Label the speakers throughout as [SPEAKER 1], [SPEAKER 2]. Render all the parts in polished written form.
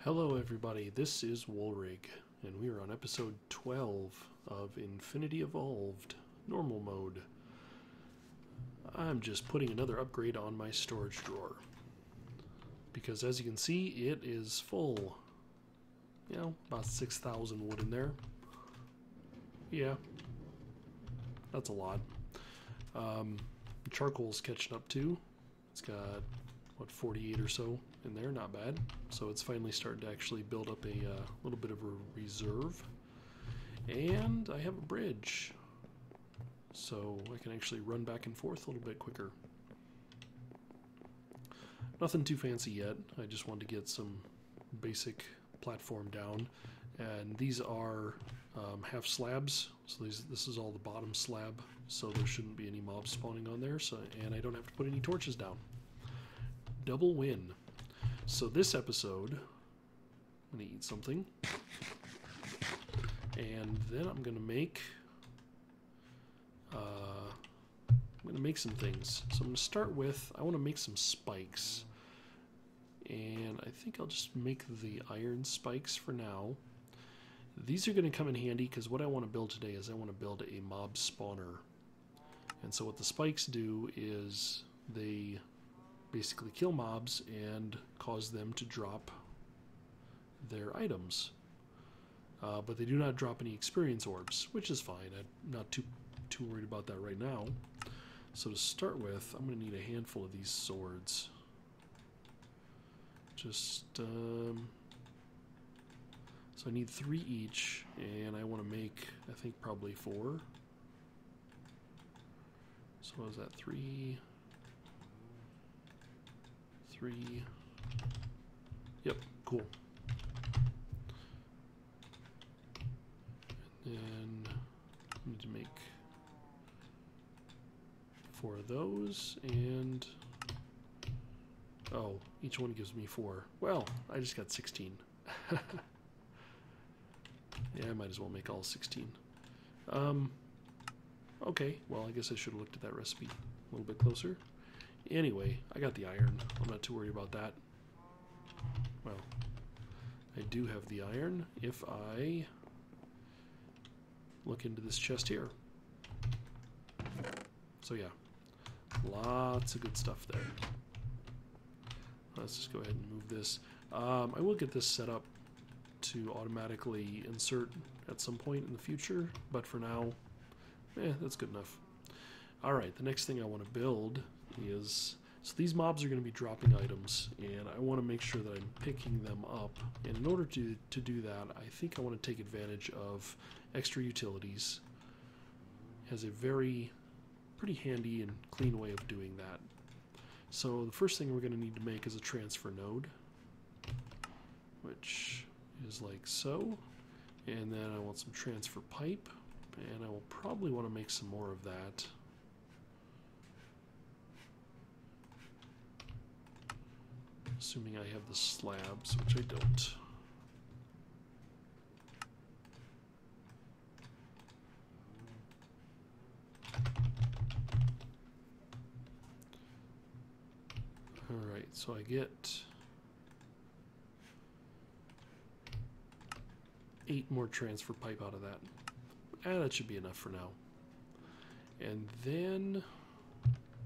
[SPEAKER 1] Hello everybody, this is Woolrig, and we are on episode 12 of Infinity Evolved, Normal Mode. I'm just putting another upgrade on my storage drawer, because as you can see, it is full. You know, about 6,000 wood in there. Yeah, that's a lot. Charcoal's catching up too. It's got, what, 48 or so in there, not bad. So it's finally starting to actually build up a little bit of a reserve. And I have a bridge, so I can actually run back and forth a little bit quicker. Nothing too fancy yet, I just wanted to get some basic platform down. And these are half slabs, so this is all the bottom slab, so there shouldn't be any mobs spawning on there, and I don't have to put any torches down. Double win. So this episode, I'm going to eat something, and then I'm going to make some things. So I'm going to start with, I want to make some spikes, and I think I'll just make the iron spikes for now. These are going to come in handy because what I want to build today is I want to build a mob spawner. And so what the spikes do is they basically kill mobs and cause them to drop their items. But they do not drop any experience orbs, which is fine. I'm not too worried about that right now. So to start with, I'm going to need a handful of these swords. Just, so I need 3 each, and I want to make, I think, probably 4. So what is that, 3? 3. Yep, cool. And then I need to make 4 of those, and oh, each one gives me 4. Well, I just got 16. Yeah, I might as well make all 16. Okay, well, I guess I should have looked at that recipe a little bit closer. Anyway, I got the iron. I'm not too worried about that. Well, I do have the iron if I look into this chest here. So yeah, lots of good stuff there. Let's just go ahead and move this. I will get this set up to automatically insert at some point in the future, but for now, that's good enough. Alright, the next thing I want to build is, so these mobs are going to be dropping items, and I want to make sure that I'm picking them up. And in order to do that, I think I want to take advantage of extra utilities. It has a pretty handy and clean way of doing that. So the first thing we're going to need to make is a transfer node, which is like so. And then I want some transfer pipe, and I will probably want to make some more of that. Assuming I have the slabs, which I don't. Alright, so I get 8 more transfer pipe out of that. That should be enough for now. And then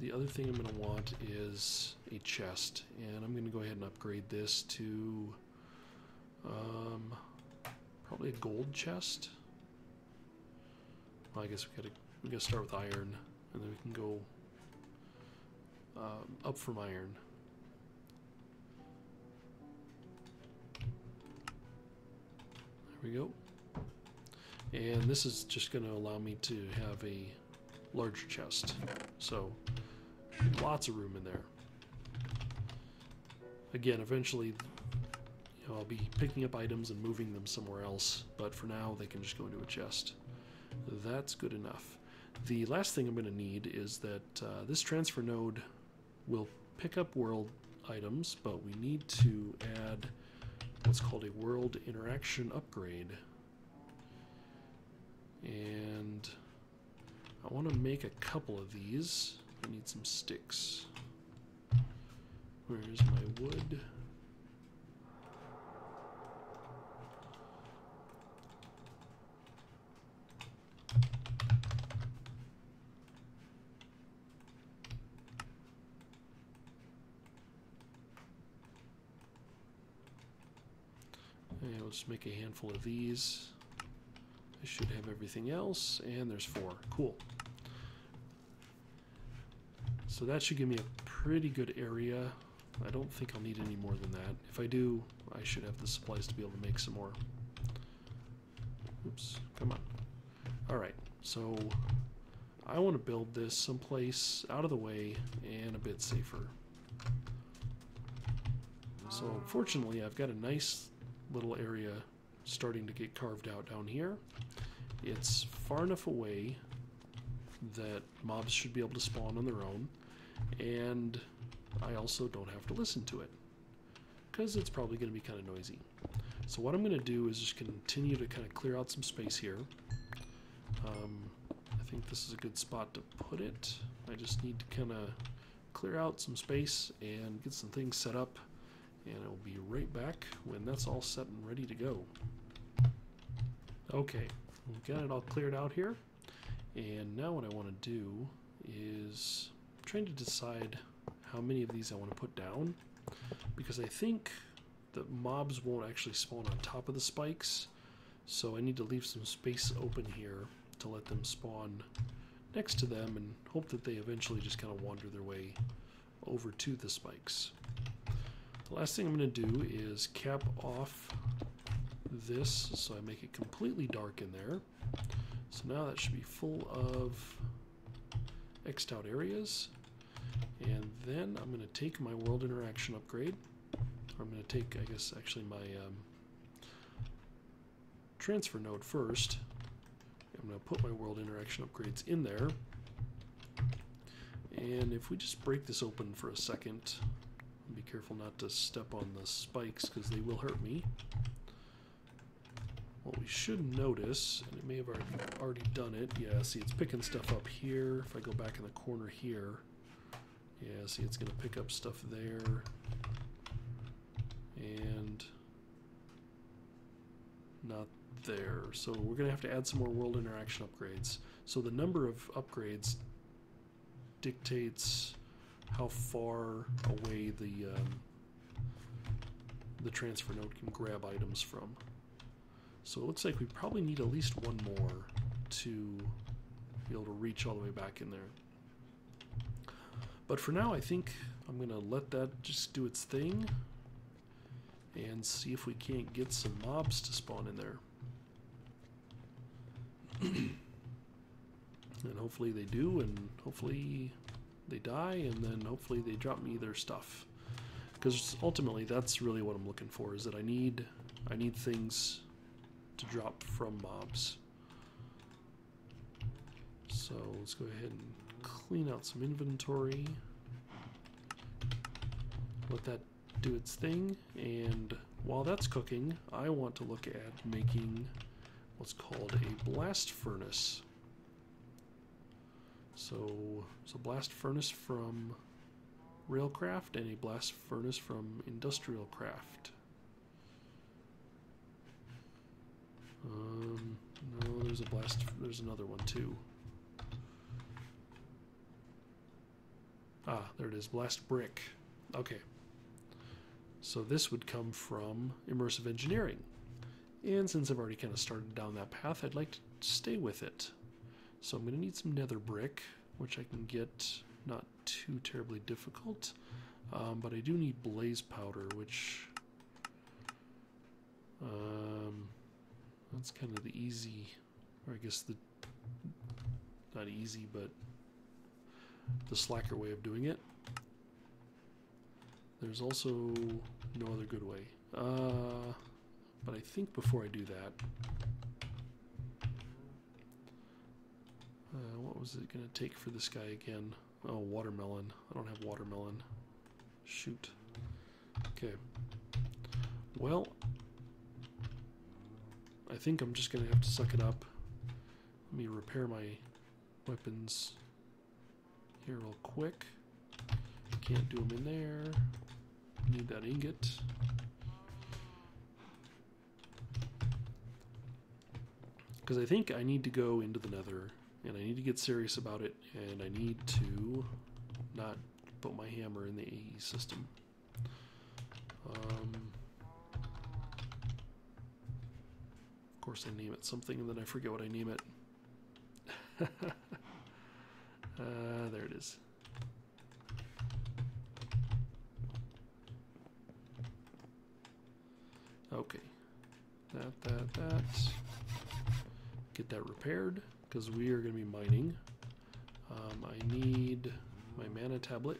[SPEAKER 1] the other thing I'm going to want is a chest, and I'm going to go ahead and upgrade this to probably a gold chest. Well, I guess we gotta start with iron, and then we can go up from iron. There we go. And this is just going to allow me to have a large chest. So, lots of room in there. Again, eventually, I'll be picking up items and moving them somewhere else, but for now, they can just go into a chest. That's good enough. The last thing I'm going to need is that this transfer node will pick up world items, but we need to add what's called a world interaction upgrade. And I want to make a couple of these. I need some sticks. Where's my wood? And we'll just make a handful of these. I should have everything else, and there's 4. Cool. So that should give me a pretty good area. I don't think I'll need any more than that. If I do, I should have the supplies to be able to make some more. Oops, come on. Alright, so I want to build this someplace out of the way and a bit safer. So fortunately, I've got a nice little area starting to get carved out down here. It's far enough away that mobs should be able to spawn on their own, and I also don't have to listen to it because it's probably going to be kind of noisy. So what I'm going to do is just continue to kind of clear out some space here. I think this is a good spot to put it. I just need to kind of clear out some space and get some things set up, and I'll be right back when that's all set and ready to go. Okay, we've got it all cleared out here, and now what I want to do is I'm trying to decide how many of these I want to put down, because I think that mobs won't actually spawn on top of the spikes, so I need to leave some space open here to let them spawn next to them and hope that they eventually just kind of wander their way over to the spikes. The last thing I'm going to do is cap off this so I make it completely dark in there. So now that should be full of X'd out areas. And then I'm going to take my world interaction upgrade. Or I'm going to take, I guess, actually my transfer node first. I'm going to put my world interaction upgrades in there. And if we just break this open for a second, be careful not to step on the spikes because they will hurt me. What we should notice, and it may have already done it, yeah, see it's picking stuff up here. If I go back in the corner here, yeah, see it's going to pick up stuff there. And not there. So we're going to have to add some more world interaction upgrades. So the number of upgrades dictates how far away the transfer node can grab items from. So it looks like we probably need at least one more to be able to reach all the way back in there. But for now, I think I'm going to let that just do its thing and see if we can't get some mobs to spawn in there. And hopefully they do, and hopefully they die, and then hopefully they drop me their stuff. Because ultimately that's really what I'm looking for, is that I need things to drop from mobs. So let's go ahead and clean out some inventory. Let that do its thing, and while that's cooking, I want to look at making what's called a blast furnace. So it's a blast furnace from Railcraft and a blast furnace from Industrial Craft. No, there's another one too. Ah, there it is, blast brick. Okay. So this would come from immersive engineering. And since I've already kind of started down that path, I'd like to stay with it. So I'm going to need some nether brick, which I can get not too terribly difficult. But I do need blaze powder, which that's kind of the easy, or I guess the, not easy, but the slacker way of doing it. There's also no other good way. But I think before I do that, what was it going to take for this guy again? Oh, watermelon. I don't have watermelon. Shoot. Okay. Well, I think I'm just going to have to suck it up. Let me repair my weapons here real quick. Can't do them in there. Need that ingot. Because I think I need to go into the nether, and I need to get serious about it, and I need to not put my hammer in the AE system. course I name it something and then I forget what I name it. There it is. Okay. That. Get that repaired, because we are going to be mining. I need my mana tablet.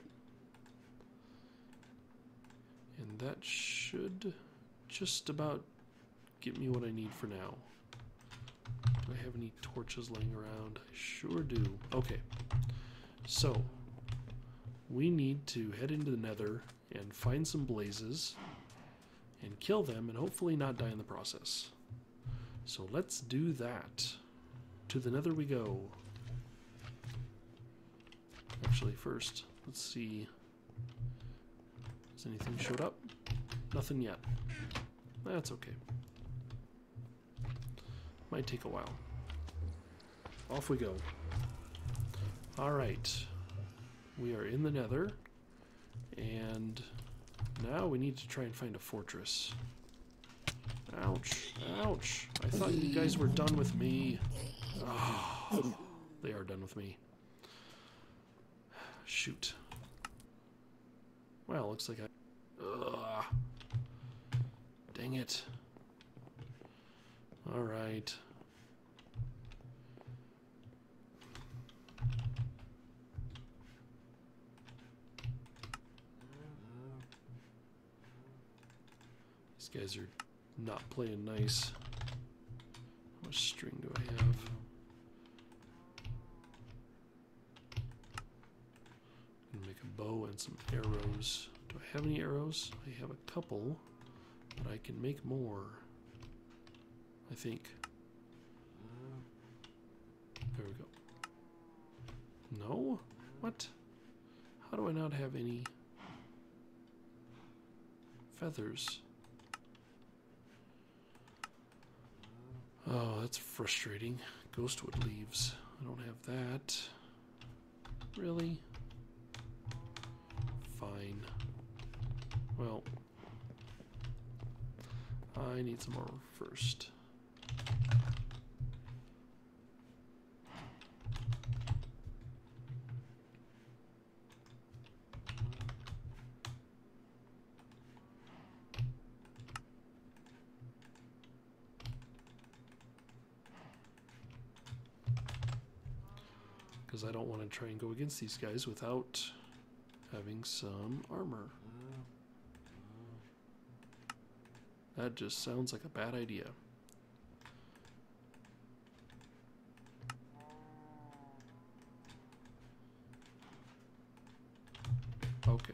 [SPEAKER 1] And that should just about get me what I need for now. Do I have any torches laying around? I sure do. Okay. So, we need to head into the Nether and find some blazes and kill them and hopefully not die in the process. So let's do that. To the Nether we go. Actually, first, let's see. Has anything showed up? Nothing yet. That's okay. Might take a while. Off we go. Alright. We are in the Nether. And now we need to try and find a fortress. Ouch. Ouch. I thought you guys were done with me. Oh, they are done with me. Shoot. Well, looks like I... Ugh. Dang it. Alright. These guys are not playing nice. How much string do I have? I'm gonna make a bow and some arrows. Do I have any arrows? I have a couple, but I can make more, I think. There we go. No? What? How do I not have any feathers? Oh, that's frustrating. Ghostwood leaves. I don't have that. Really? Fine. Well, I need some more first. Because I don't want to try and go against these guys without having some armor. That just sounds like a bad idea. Okay.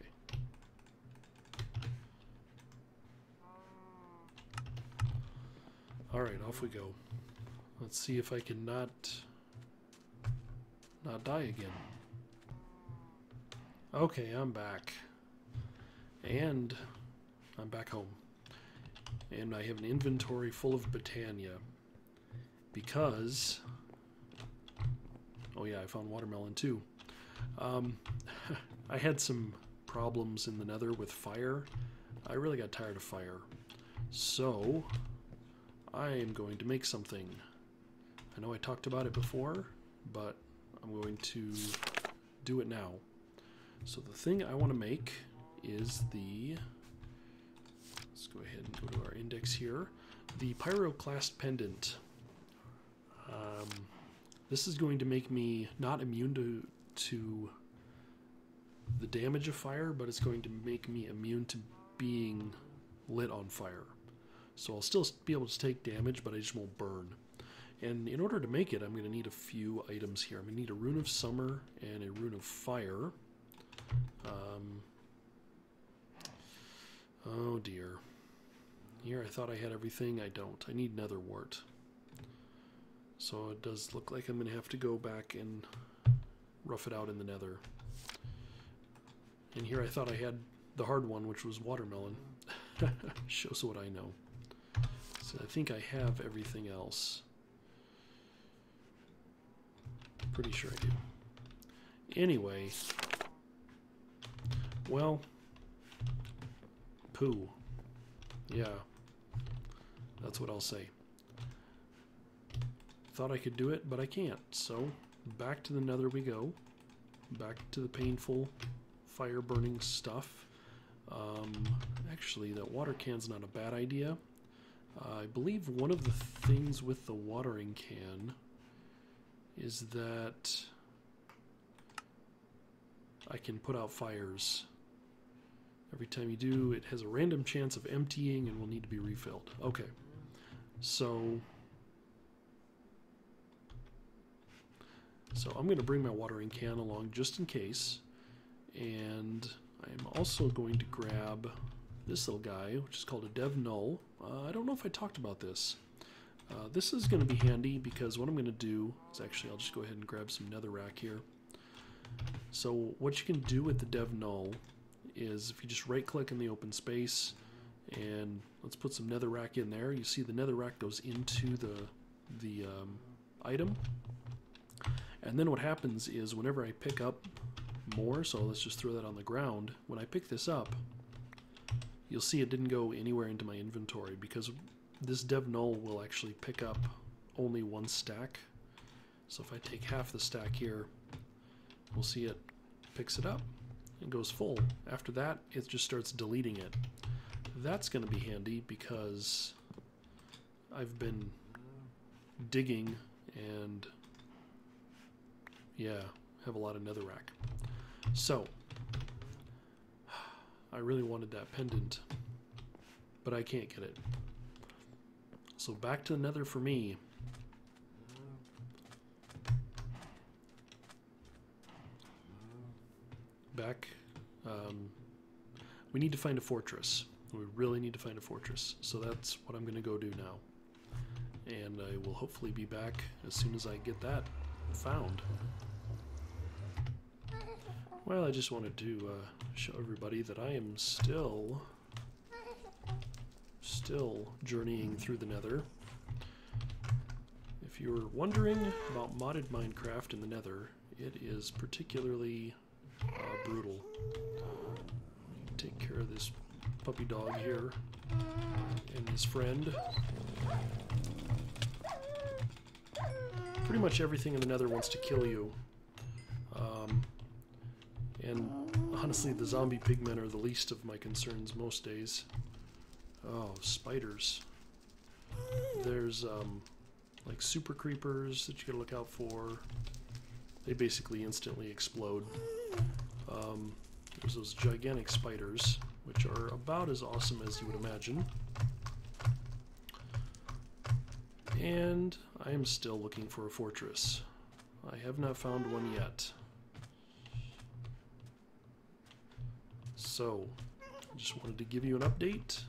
[SPEAKER 1] Alright, off we go. Let's see if I can not die again. Okay, I'm back. And I'm back home. And I have an inventory full of Botania. Because... oh yeah, I found watermelon too. I had some problems in the Nether with fire. I really got tired of fire. So, I am going to make something. I know I talked about it before, but I'm going to do it now. So the thing I want to make is the... let's go ahead and go to our index here. The Pyroclast Pendant. This is going to make me not immune to the damage of fire, but it's going to make me immune to being lit on fire. So I'll still be able to take damage, but I just won't burn. And in order to make it, I'm going to need a few items here. I'm going to need a Rune of Summer and a Rune of Fire. Oh dear. Here I thought I had everything. I don't. I need Nether Wart. So it does look like I'm going to have to go back and rough it out in the Nether. And here I thought I had the hard one, which was watermelon. Shows what I know. So I think I have everything else. Pretty sure I do. Anyway. Well. Poo. Yeah. That's what I'll say. thought I could do it, but I can't. So back to the Nether we go. Back to the painful fire burning stuff. Actually, that water can's not a bad idea. I believe one of the things with the watering can is that I can put out fires. Every time you do, it has a random chance of emptying and will need to be refilled. Okay, so I'm going to bring my watering can along just in case, and I'm also going to grab this little guy, which is called a dev null. I don't know if I talked about this. This is going to be handy because what I'm going to do is actually, I'll just go ahead and grab some netherrack here. So what you can do with the dev null is if you just right click in the open space and let's put some netherrack in there, you see the netherrack goes into the item, and then what happens is whenever I pick up more, so let's just throw that on the ground, when I pick this up you'll see it didn't go anywhere into my inventory because this dev null will actually pick up only one stack. So if I take half the stack here, we'll see it picks it up and goes full. After that, it just starts deleting it. That's going to be handy because I've been digging and yeah, have a lot of netherrack. So I really wanted that pendant, but I can't get it. So back to the Nether for me. Back. We need to find a fortress. We really need to find a fortress. So that's what I'm going to go do now. And I will hopefully be back as soon as I get that found. Well, I just wanted to show everybody that I am still journeying through the Nether. If you're wondering about modded Minecraft in the Nether, it is particularly brutal. Take care of this puppy dog here and his friend. Pretty much everything in the Nether wants to kill you. And honestly, the zombie pigmen are the least of my concerns most days. Oh, spiders. There's like super creepers that you gotta look out for. They basically instantly explode. There's those gigantic spiders, which are about as awesome as you would imagine. And I am still looking for a fortress. I have not found one yet. So, I just wanted to give you an update.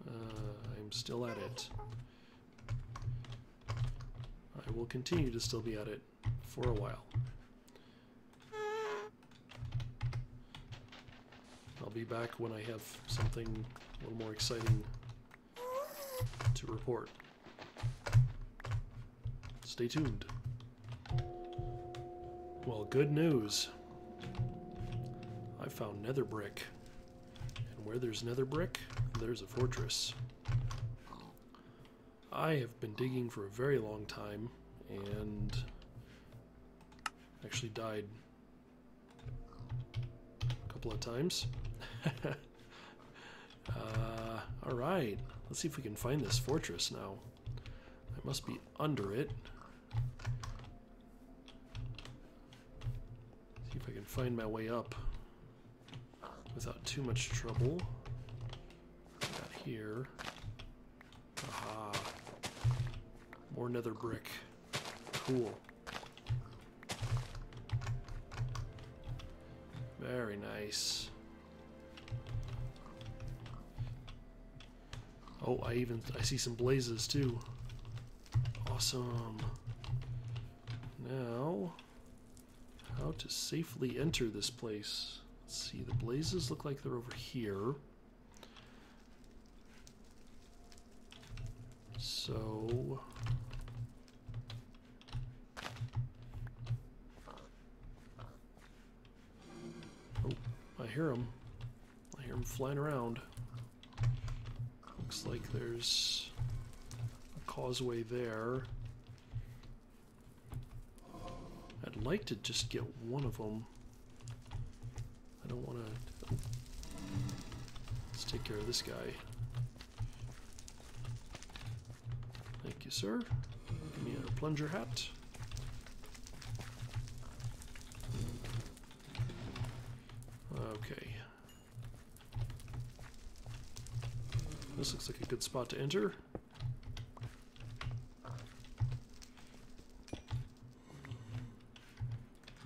[SPEAKER 1] I'm still at it. I will continue to still be at it for a while. I'll be back when I have something a little more exciting to report. Stay tuned. Well, good news. I found nether brick. And where there's nether brick, there's a fortress. I have been digging for a very long time and actually died a couple of times. Alright, let's see if we can find this fortress now. I must be under it. See if I can find my way up without too much trouble. Got here. Aha. More nether brick. Cool. Very nice. Oh, I see some blazes too. Awesome. Now, how to safely enter this place. Let's see, the blazes look like they're over here. So, oh, I hear them. I hear them flying around. Looks like there's a causeway there. I'd like to just get one of them. I don't want to... Let's take care of this guy. Thank you, sir. Give me a plunger hat. Okay. This looks like a good spot to enter.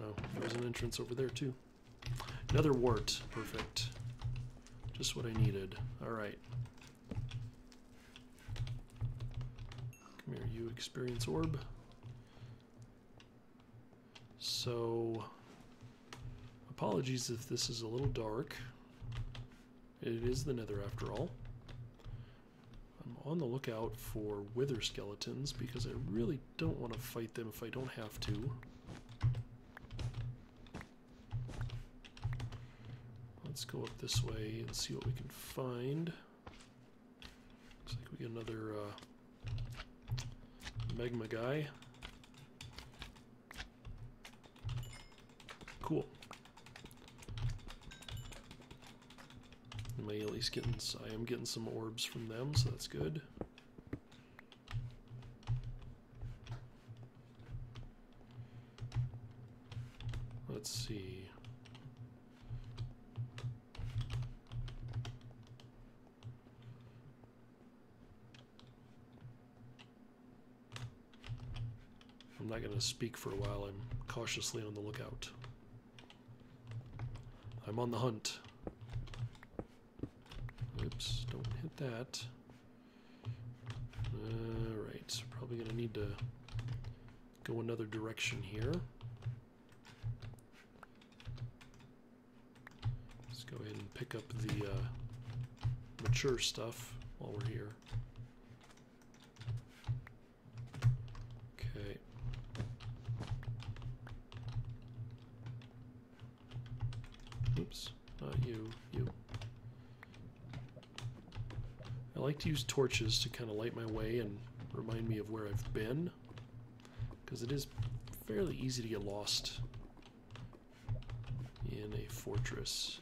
[SPEAKER 1] Oh, there's an entrance over there too. Another wart. Perfect. Just what I needed. Alright. Come here, you experience orb. So, apologies if this is a little dark. It is the Nether after all. I'm on the lookout for wither skeletons because I really don't want to fight them if I don't have to. Let's go up this way and see what we can find. Looks like we get another magma guy. Cool. Am I at least getting? I am getting some orbs from them, so that's good. Let's see. I'm not going to speak for a while. I'm cautiously on the lookout. I'm on the hunt. Oops, don't hit that. Alright, probably going to need to go another direction here. Let's go ahead and pick up the mature stuff while we're here. Okay. Oops, not you, you. I like to use torches to kind of light my way and remind me of where I've been, because it is fairly easy to get lost in a fortress.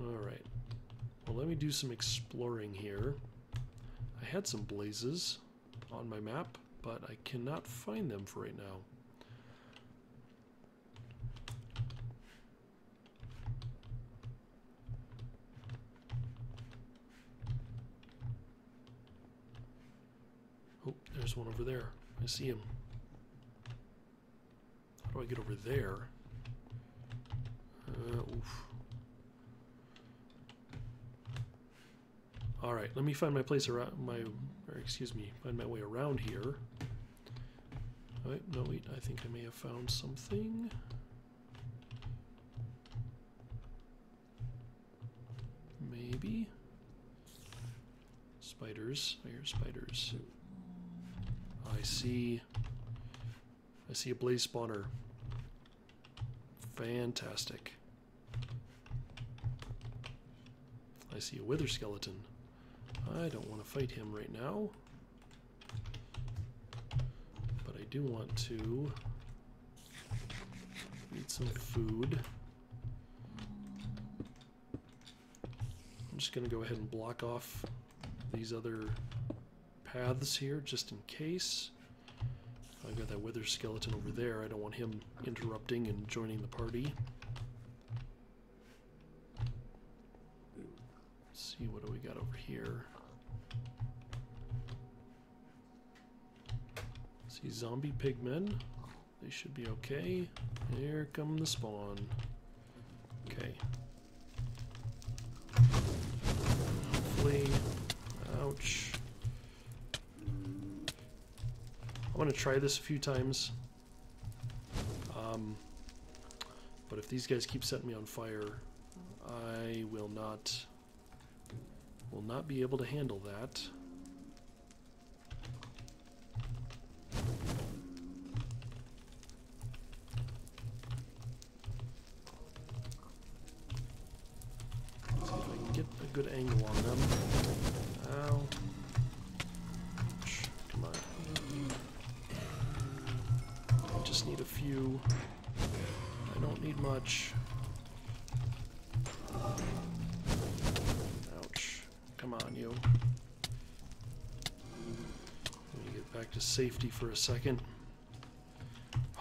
[SPEAKER 1] Alright, well, let me do some exploring here. I had some blazes on my map, but I cannot find them for right now. Oh, there's one over there. I see him. How do I get over there? Oof. Alright, let me find my place around find my way around here. Alright, no wait, I think I may have found something. Maybe. Spiders. I hear spiders. I see a blaze spawner. Fantastic. I see a wither skeleton. I don't want to fight him right now, but I do want to eat some food. I'm just going to go ahead and block off these other paths here just in case. I've got that wither skeleton over there. I don't want him interrupting and joining the party. Let's see, what do we got over here? See zombie pigmen. They should be okay. Here come the spawn. Okay. Hopefully. Ouch. I'm going to try this a few times. But if these guys keep setting me on fire, I will not be able to handle that. Let's see if I can get a good angle on them. Ow. Come on. I just need a few. I don't need much. Ouch. Come on, you. Let me get back to safety for a second.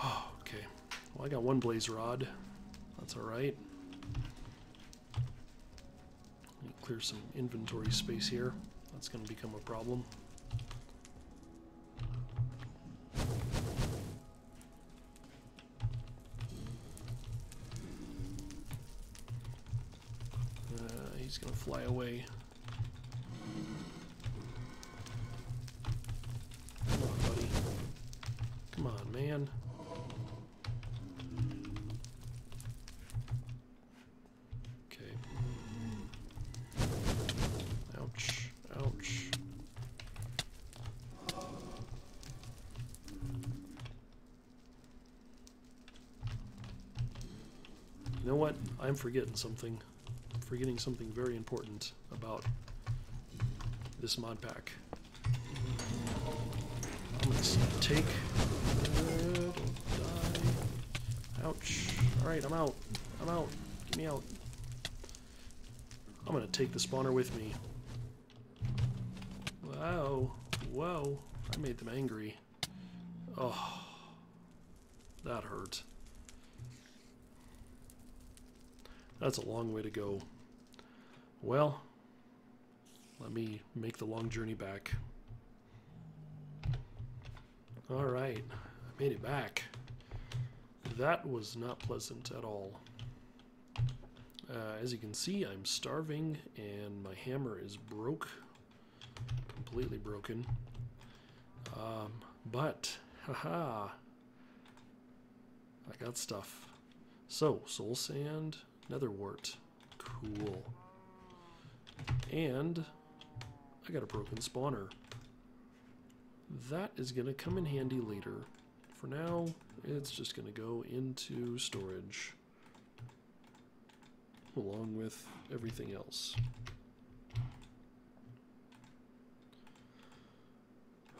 [SPEAKER 1] Oh, okay. Well, I got one blaze rod. That's alright. Clear some inventory space here. That's going to become a problem. He's going to fly away. Come on, buddy. Come on, man. Okay. Ouch. Ouch. You know what? I'm forgetting something. I'm forgetting something very important about this mod pack. I'm going to take... don't die. Ouch. Alright, I'm out. I'm out. Get me out. I'm going to take the spawner with me. Wow. Whoa. I made them angry. Oh. That hurt. That's a long way to go. Well, let me make the long journey back. Alright, I made it back. That was not pleasant at all. As you can see, I'm starving and my hammer is broke. Completely broken. But, haha, I got stuff. So, soul sand, nether wart. Cool. And I got a broken spawner. That is going to come in handy later. For now, it's just going to go into storage. Along with everything else.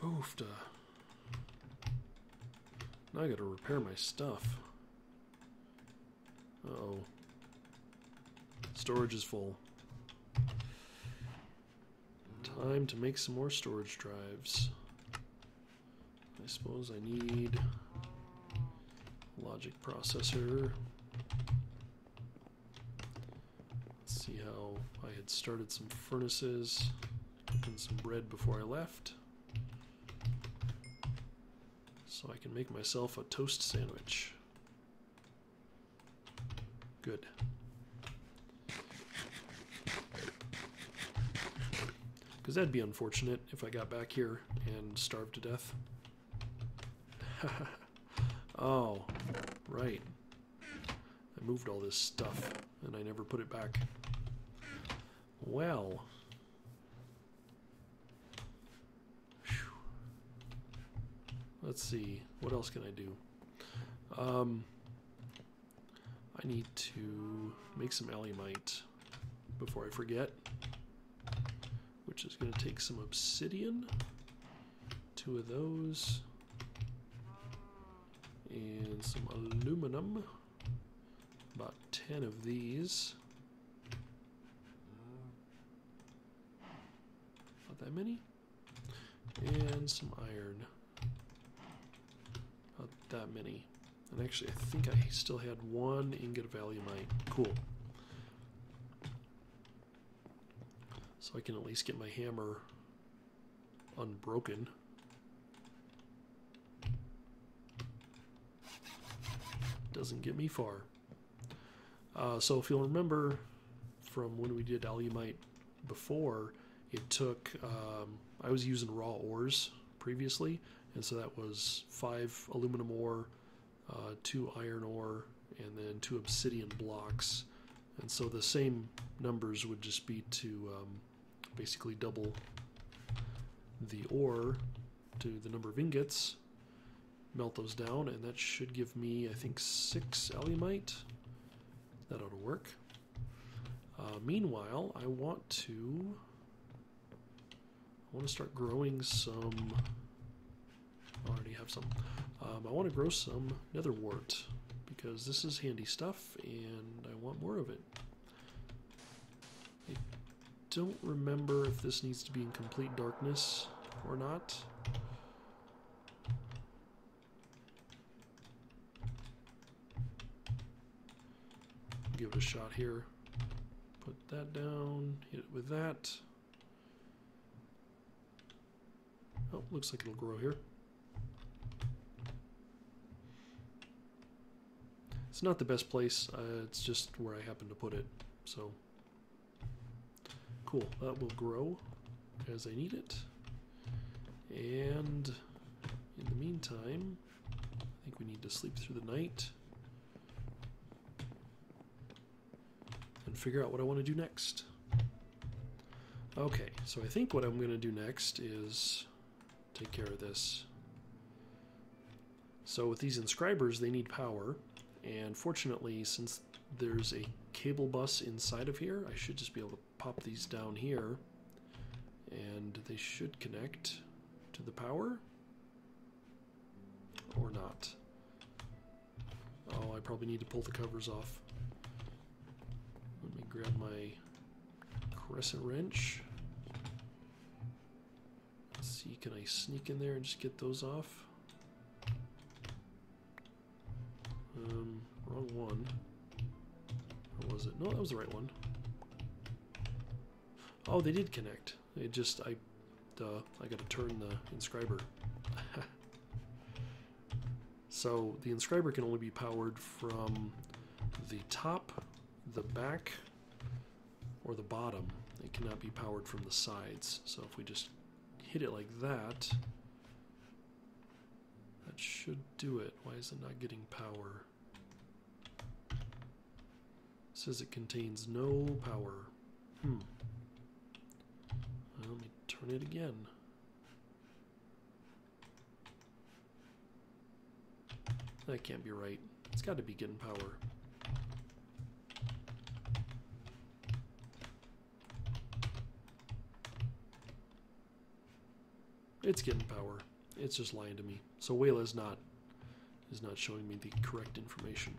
[SPEAKER 1] Oofda. Now I gotta repair my stuff. Uh-oh. Storage is full. Time to make some more storage drives. I suppose I need a logic processor. Let's see how I had started some furnaces, cooking some bread before I left. So I can make myself a toast sandwich. Good. Because that'd be unfortunate if I got back here and starved to death. Oh, right. I moved all this stuff and I never put it back. Well. Whew. Let's see. What else can I do? I need to make some alumite before I forget. Which is going to take some obsidian. 2 of those. And some aluminum. About 10 of these. Not that many. And some iron. Not that many. And actually, I think I still had 1 ingot of alumite. Cool. So I can at least get my hammer unbroken. Doesn't get me far. So if you'll remember from when we did alumite before, it took, I was using raw ores previously, and so that was 5 aluminum ore, 2 iron ore, and then 2 obsidian blocks. And so the same numbers would just be to basically double the ore to the number of ingots, melt those down, and that should give me, I think, 6 alumite. That ought to work. Meanwhile, I want to start growing some. I already have some. I want to grow some nether wart because this is handy stuff and I want more of it. I don't remember if this needs to be in complete darkness or not. Give it a shot here. Put that down, hit it with that. Oh, looks like it'll grow here. It's not the best place, it's just where I happen to put it, so cool. That will grow as I need it. And in the meantime, I think we need to sleep through the night and figure out what I want to do next. Okay, so I think what I'm going to do next is take care of this. So with these inscribers, they need power. And fortunately, since there's a cable bus inside of here, I should just be able to pop these down here and they should connect to the power or not. Oh, I probably need to pull the covers off. Let me grab my crescent wrench. Let's see, can I sneak in there and just get those off? Wrong one. Or was it? No, that was the right one. Oh, they did connect. It just, I gotta turn the inscriber. So the inscriber can only be powered from the top, the back, or the bottom. It cannot be powered from the sides. So if we just hit it like that, that should do it. Why is it not getting power? It says it contains no power. Well, let me turn it again. That can't be right. It's got to be getting power. It's getting power. It's just lying to me. So Wayla is not showing me the correct information.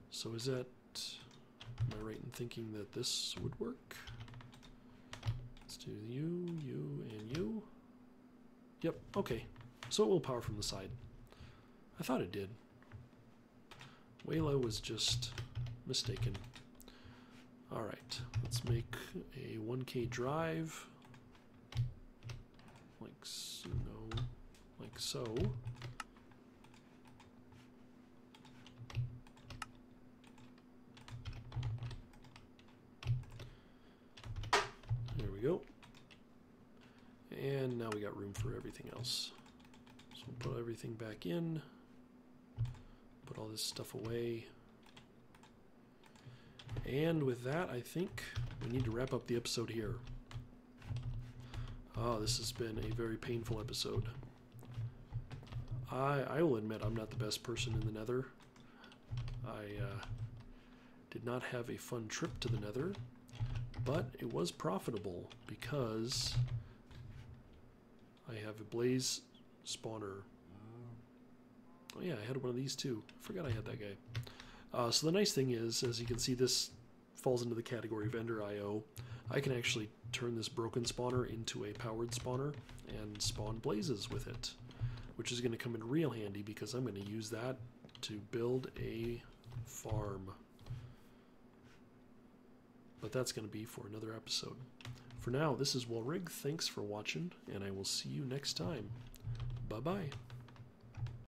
[SPEAKER 1] So is that, am I right in thinking that this would work? Let's do you, and you. Yep, okay. So it will power from the side. I thought it did. Wayla was just mistaken. Alright, let's make a 1K drive. Like so, no, like so. There we go. And now we got room for everything else. So we'll put everything back in. Put all this stuff away. And with that, I think we need to wrap up the episode here. Oh, this has been a very painful episode. I will admit I'm not the best person in the Nether. I did not have a fun trip to the Nether, but it was profitable because I have a blaze spawner. Oh yeah, I had one of these too. I forgot I had that guy. So the nice thing is, as you can see, this falls into the category of Ender IO. I can actually turn this broken spawner into a powered spawner and spawn blazes with it, which is going to come in real handy because I'm going to use that to build a farm. But that's going to be for another episode. For now, this is Walrig. Thanks for watching, and I will see you next time. Bye-bye.